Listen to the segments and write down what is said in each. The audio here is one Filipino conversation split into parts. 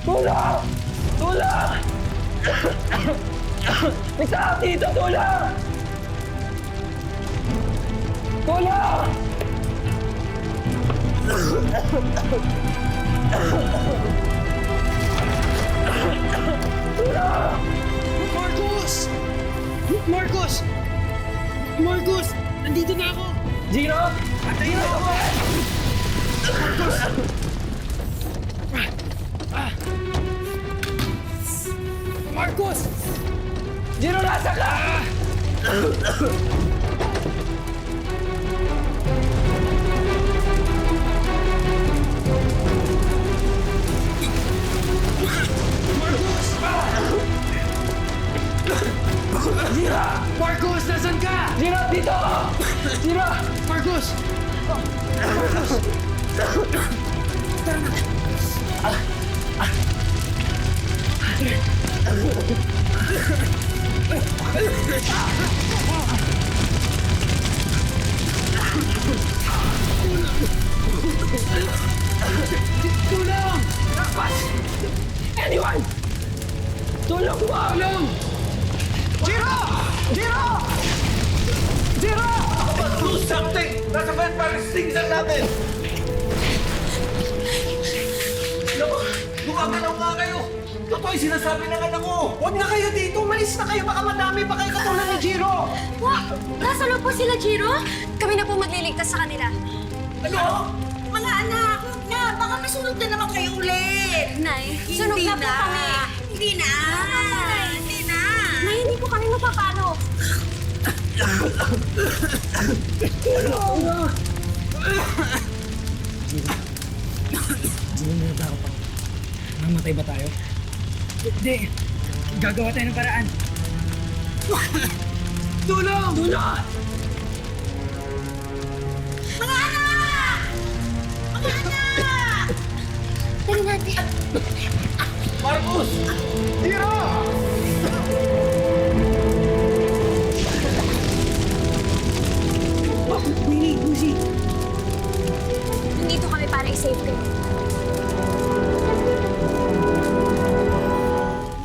Tulong! Tulong! May tao dito! Tulong! Tulong! Marcos! Marcos! Marcos! Nandito na ako! Gino! Gino! Marcos! Gino, nasa ka? Gino! Marcos! Nasaan ka? Gino, dito ako! Gino! Marcos! Tulong! Lakpas! Anyone! Tulong mo! Tulong! Jiro! Jiro! Jiro! Do something! Nasa vampire extinction natin! Naku, gumagalaw nga kayo! Totoo yung sinasabi ng anak ko! Huwag na kayo dito! Malis na kayo! Baka madami pa kayo katulad ni Jiro! Nasa loob po sila, Jiro? Kami na po magliligtas sa kanila. Ano? Mga anak, huwag na. Baka masunod na naman kayo ulit. Nay, sunog na po kami. Hindi na. Hindi na. Nay, hindi po kami mapapano. Hindi na ako pa. Mamatay ba tayo? Hindi. Gagawa tayo ng paraan. Tulong! Tulong! Mga anak! Mga anak! Dali natin. Marcos! Jiro! Winnie, Lucy! Nandito kami para i-save kayo.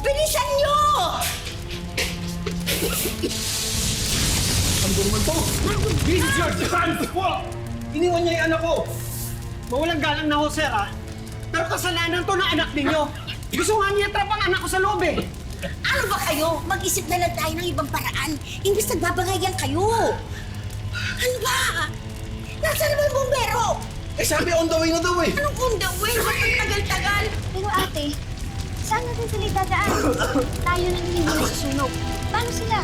Bilisan nyo! This is your chance! What? Iniwan niya yung anak ko! Mawalang galang na ho, sir, ha? Pero kasalanan to ng anak ninyo. Gusto nga niya trap ang anak ko sa loob, eh. Ano ba kayo? Mag-isip na lang tayo ng ibang paraan. Imbis nagbabangayan kayo. Ano ba? Nasaan naman yung bumbero? Eh sabi on the way na daw eh! Anong on the way? Ba't ang tagal-tagal? Pero ate, saan natin sila dadaan? Tayo na hindi nasusunog. Paano sila?